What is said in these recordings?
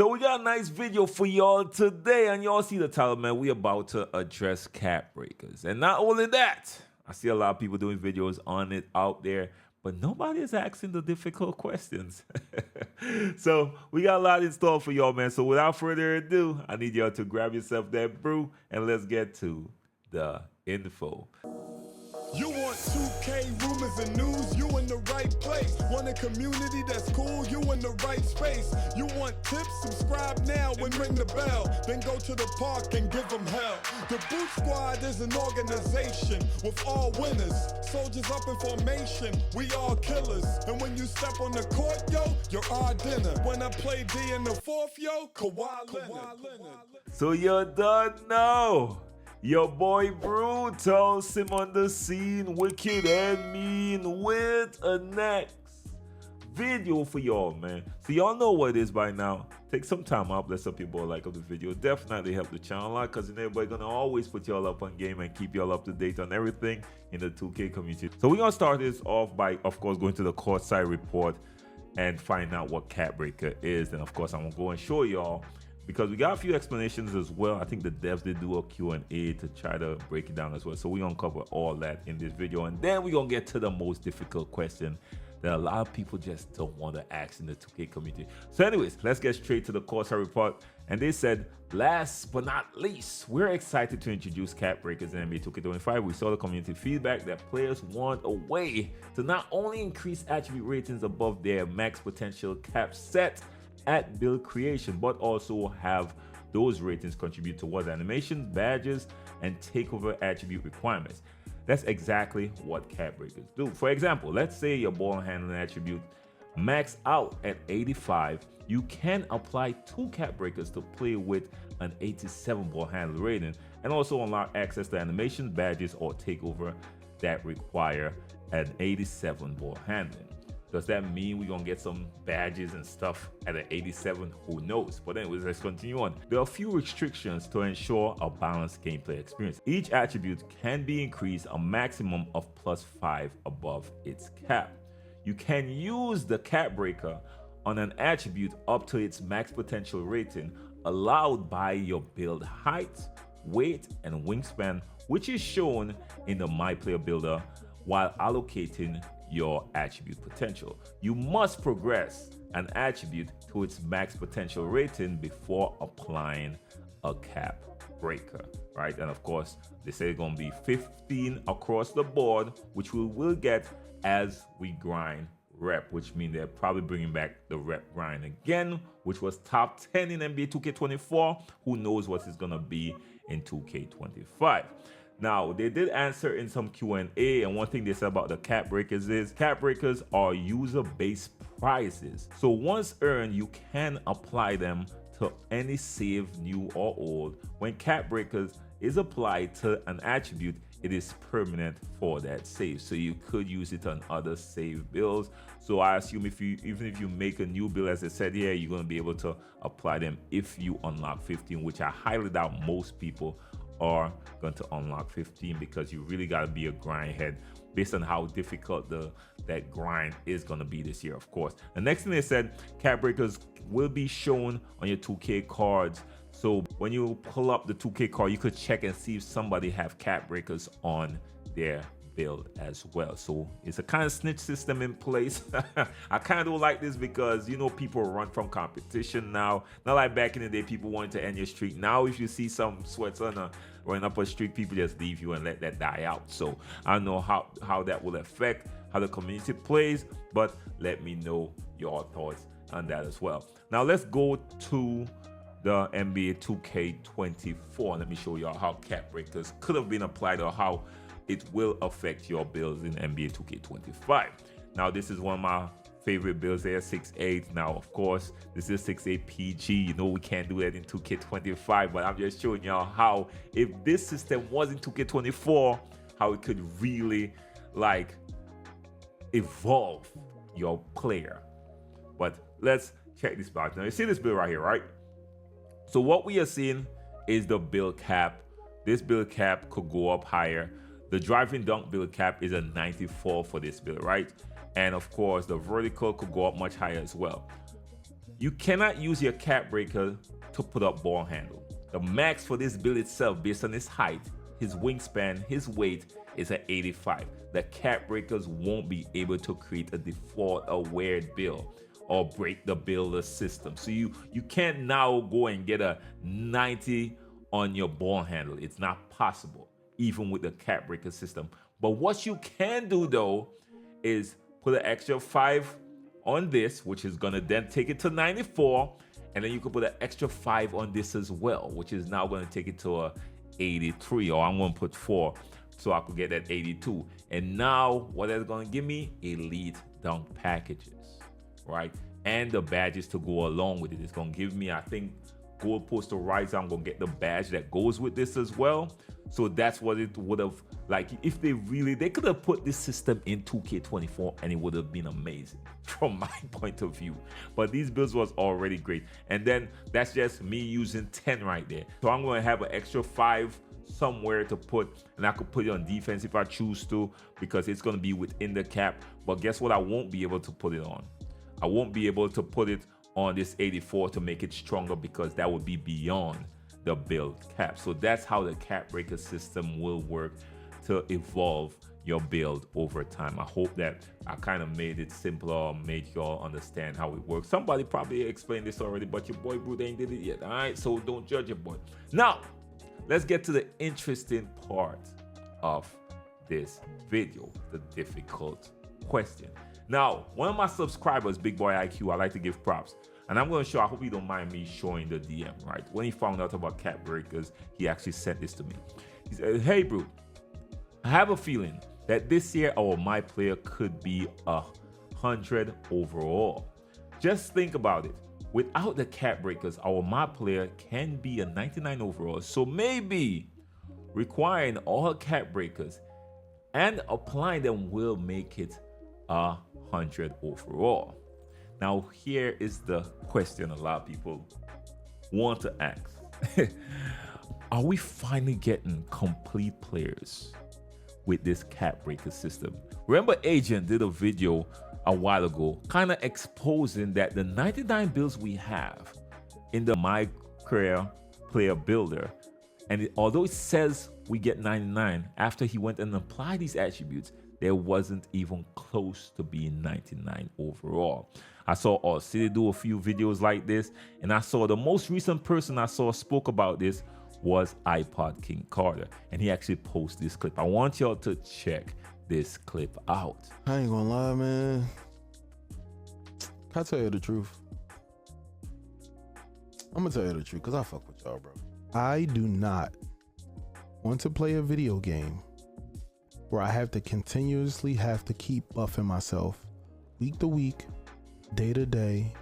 So we got a nice video for y'all today, and y'all see the title, man. We about to address cap breakers. And not only that, I see a lot of people doing videos on it out there, but nobody is asking the difficult questions. So we got a lot in store for y'all, man. So without further ado, I need y'all to grab yourself that brew and let's get to the info. You want 2K rumors and news, you in the right place. Want a community that's cool, you in the right space. You want tips, subscribe now and ring the bell. Then go to the park and give them hell. The Boot Squad is an organization with all winners. Soldiers up in formation, we all killers. And when you step on the court, yo, you're our dinner. When I play D in the fourth, yo, Kawhi Leonard. So you don't know. Your boy Brutal sim on the scene, wicked and mean, with a next video for y'all, man. So y'all know what it is by now. Take some time out, let some people like up the video. Definitely help the channel out, because everybody gonna always put y'all up on game and keep y'all up to date on everything in the 2K community. So we're gonna start this off by, of course, going to the courtside report and find out what cap breaker is. And of course, I'm gonna go and show y'all, because we got a few explanations as well. I think the devs did do a Q&A to try to break it down as well. So we're gonna cover all that in this video, and then we're gonna get to the most difficult question that a lot of people just don't want to ask in the 2K community. So anyways, let's get straight to the courtside report. And they said, last but not least, we're excited to introduce cap breakers in NBA 2K25. We saw the community feedback that players want a way to not only increase attribute ratings above their max potential cap set at build creation, but also have those ratings contribute towards animations, badges, and takeover attribute requirements. That's exactly what cap breakers do. For example, let's say your ball handling attribute max out at 85. You can apply 2 cap breakers to play with an 87 ball handling rating, and also unlock access to animations, badges, or takeover that require an 87 ball handling. Does that mean we're gonna get some badges and stuff at an 87? Who knows? But anyways, let's continue on. There are a few restrictions to ensure a balanced gameplay experience. Each attribute can be increased a maximum of +5 above its cap. You can use the cap breaker on an attribute up to its max potential rating allowed by your build height, weight, and wingspan, which is shown in the My Player Builder, while allocating your attribute potential. You must progress an attribute to its max potential rating before applying a cap breaker, right? And of course, they say it's gonna be 15 across the board, which we will get as we grind rep, which means they're probably bringing back the rep grind again, which was top 10 in NBA 2K24. Who knows what it's gonna be in 2K25. Now, they did answer in some Q&A, and one thing they said about the cap breakers is cap breakers are user-based prizes. So once earned, you can apply them to any save, new or old. When cap breakers is applied to an attribute, it is permanent for that save. So you could use it on other save builds. So I assume even if you make a new build, as I said here, you're gonna be able to apply them if you unlock 15, which I highly doubt most people are going to unlock 15, because you really got to be a grind head based on how difficult that grind is going to be this year. Of course, the next thing they said, cap breakers will be shown on your 2K cards. So when you pull up the 2K card, you could check and see if somebody have cap breakers on their build as well. So it's a kind of snitch system in place. I kind of don't like this, because you know, people run from competition now. Not like back in the day, people wanted to end your streak. Now if you see some sweats running up a streak, people just leave you and let that die out. So I don't know how that will affect how the community plays, but let me know your thoughts on that as well. Now let's go to the NBA 2K24. Let me show y'all how cap breakers could have been applied, or how it will affect your builds in NBA 2K25. Now, this is one of my favorite builds there, 6'8". Now, of course, this is 6'8" PG. You know, we can't do that in 2K25, but I'm just showing y'all how, if this system was in 2K24, how it could really like evolve your player. But let's check this out. Now, you see this build right here, right? So what we are seeing is the build cap. This build cap could go up higher. The driving dunk build cap is a 94 for this build, right? And of course, the vertical could go up much higher as well. You cannot use your cap breaker to put up ball handle. The max for this build itself, based on his height, his wingspan, his weight, is at 85. The cap breakers won't be able to create a default or weird build or break the builder system. So you can't now go and get a 90 on your ball handle. It's not possible, even with the cap breaker system. But what you can do though is put an extra 5 on this, which is gonna then take it to 94, and then you can put an extra 5 on this as well, which is now gonna take it to a 83, or I'm gonna put 4 so I could get that 82. And now what that's gonna give me? Elite dunk packages, right? And the badges to go along with it. It's gonna give me, I think, gold poster riser. I'm gonna get the badge that goes with this as well. So that's what it would have, like, if they could have put this system in 2K24 and it would have been amazing from my point of view. But these builds was already great. And then that's just me using 10 right there. So I'm gonna have an extra 5 somewhere to put, and I could put it on defense if I choose to, because it's gonna be within the cap. But guess what? I won't be able to put it on. I won't be able to put it on this 84 to make it stronger, because that would be beyond the build cap. So that's how the cap breaker system will work to evolve your build over time. I hope that I kind of made it simpler, made y'all understand how it works. Somebody probably explained this already, but your boy Brute ain't did it yet. All right, so don't judge your boy. Now let's get to the interesting part of this video, the difficult question. Now, one of my subscribers, Big Boy IQ, I like to give props. And I'm going to show, I hope you don't mind me showing the DM, right? When he found out about cap breakers, he actually sent this to me. He said, hey, Brute, I have a feeling that this year our my player could be 100 overall. Just think about it. Without the cap breakers, our my player can be a 99 overall. So maybe requiring all cap breakers and applying them will make it 100 overall. Now, here is the question a lot of people want to ask. Are we finally getting complete players with this cap breaker system? Remember, Agent did a video a while ago kind of exposing that the 99 builds we have in the My Career Player Builder, and although it says we get 99, after he went and applied these attributes, there wasn't even close to being 99 overall. I saw All City do a few videos like this, and I saw the most recent person I saw spoke about this was iPod King Carter, and he actually posted this clip. I want y'all to check this clip out. I ain't gonna lie, man. Can I tell you the truth? I'm gonna tell you the truth, because I fuck with y'all, bro. I do not want to play a video game where I have to continuously keep buffing myself week to week, day to day,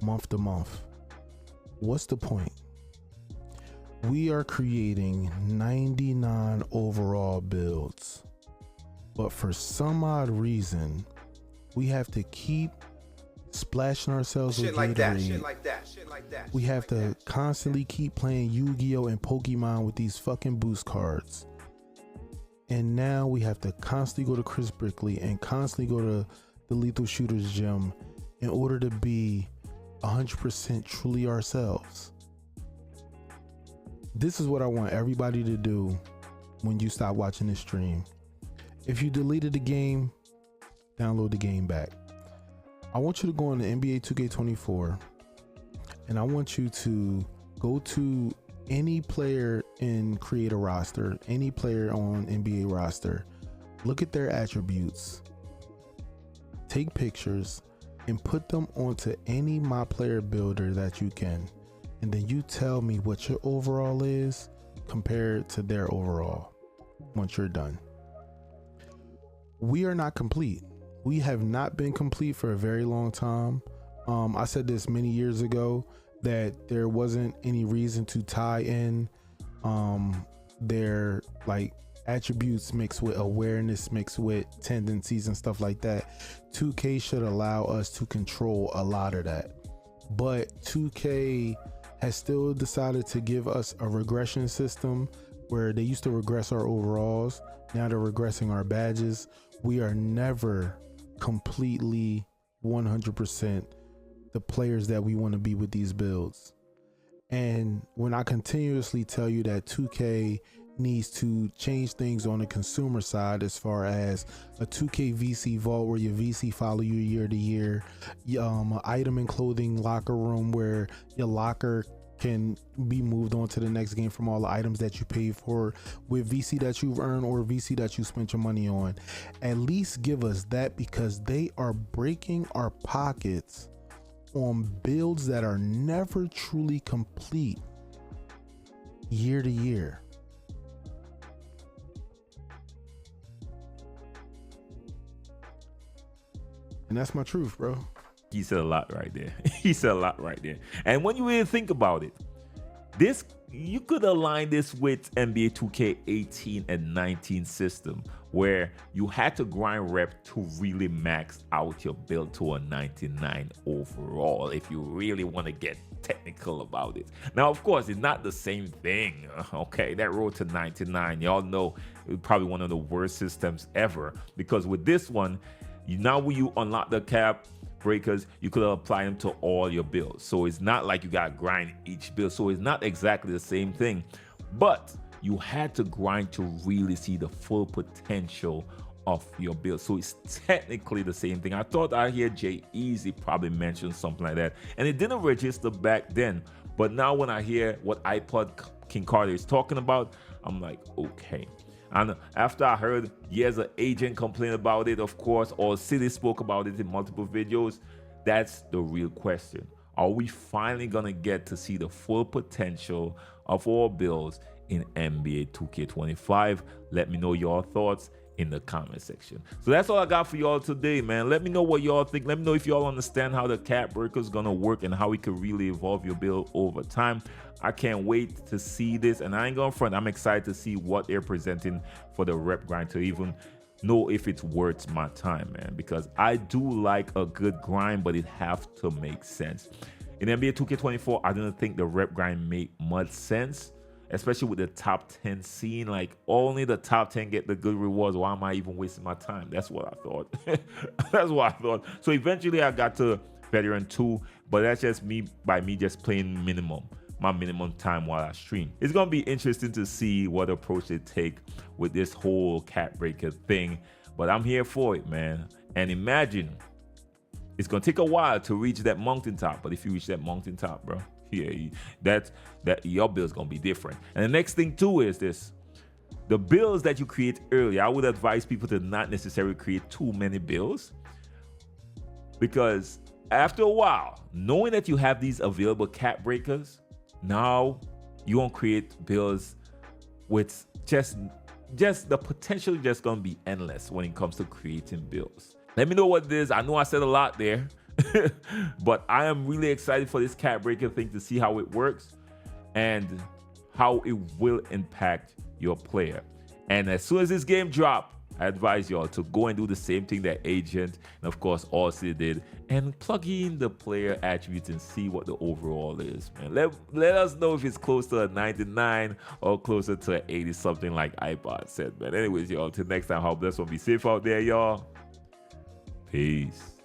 month to month. What's the point? We are creating 99 overall builds, but for some odd reason, we have to keep splashing ourselves with Gatorade. Shit like that. We have to constantly keep playing Yu-Gi-Oh! And Pokemon with these fucking boost cards. And now we have to constantly go to Chris Brickley and constantly go to the Lethal Shooters gym in order to be 100% truly ourselves. This is what I want everybody to do when you stop watching this stream. If you deleted the game, download the game back. I want you to go on the NBA 2K24 and I want you to go to any player and create a roster, any player on NBA roster, look at their attributes, take pictures, and put them onto any My Player Builder that you can. And then you tell me what your overall is compared to their overall once you're done. We are not complete. We have not been complete for a very long time. I said this many years ago that there wasn't any reason to tie in their like attributes mixed with awareness, mixed with tendencies and stuff like that. 2K should allow us to control a lot of that, but 2K has still decided to give us a regression system where they used to regress our overalls. Now they're regressing our badges. We are never completely 100% the players that we want to be with these builds. And when I continuously tell you that 2K needs to change things on the consumer side, as far as a 2K VC vault where your VC follow you year to year, an item and clothing locker room where your locker can be moved on to the next game from all the items that you paid for with VC that you've earned or VC that you spent your money on. At least give us that, because they are breaking our pockets on builds that are never truly complete year to year. And that's my truth, bro. He said a lot right there. He said a lot right there. And when you really think about it, this, you could align this with NBA 2K 18 and 19 system, where you had to grind rep to really max out your build to a 99 overall, if you really want to get technical about it. Now, of course, it's not the same thing. Okay, that road to 99, y'all know, it was probably one of the worst systems ever, because with this one, now when you unlock the cap breakers, you could apply them to all your builds. So it's not like you got to grind each build. So it's not exactly the same thing, but you had to grind to really see the full potential of your build. So it's technically the same thing. I thought I hear Jay Easy probably mention something like that, and it didn't register back then. But now when I hear what iPod King Carter is talking about, I'm like, okay. And after I heard years of agent complain about it, of course, or City spoke about it in multiple videos, that's the real question. Are we finally gonna get to see the full potential of our builds in NBA 2K25? Let me know your thoughts in the comment section. So that's all I got for y'all today, man. Let me know what y'all think. Let me know if y'all understand how the cap breaker is gonna work and how we could really evolve your build over time. I can't wait to see this, and I ain't gonna front, I'm excited to see what they're presenting for the rep grind, to even know if it's worth my time, man, because I do like a good grind, but it have to make sense. In NBA 2K24, I didn't think the rep grind made much sense, especially with the top 10 scene. Like, only the top 10 get the good rewards. Why am I even wasting my time? That's what I thought. That's what I thought. So eventually I got to Veteran 2, but that's just me, by me just playing minimum, my minimum time while I stream. It's gonna be interesting to see what approach they take with this whole cap breaker thing, but I'm here for it, man. And imagine, it's gonna take a while to reach that mountaintop, but if you reach that mountaintop, bro, yeah, that your build's gonna be different. And the next thing too is this: the builds that you create early. I would advise people to not necessarily create too many builds, because after a while, knowing that you have these available cap breakers, now you won't create builds with just the potential just gonna be endless when it comes to creating builds. Let me know what it is. I know I said a lot there, but I am really excited for this cap breaker thing, to see how it works and how it will impact your player. And as soon as this game drops, I advise y'all to go and do the same thing that Agent and of course Aussie did, and plug in the player attributes and see what the overall is, man. Let us know if it's close to a 99 or closer to an 80 something like iPod said, man. Anyways, y'all, till next time, how blessed one. Be safe out there, y'all. Peace.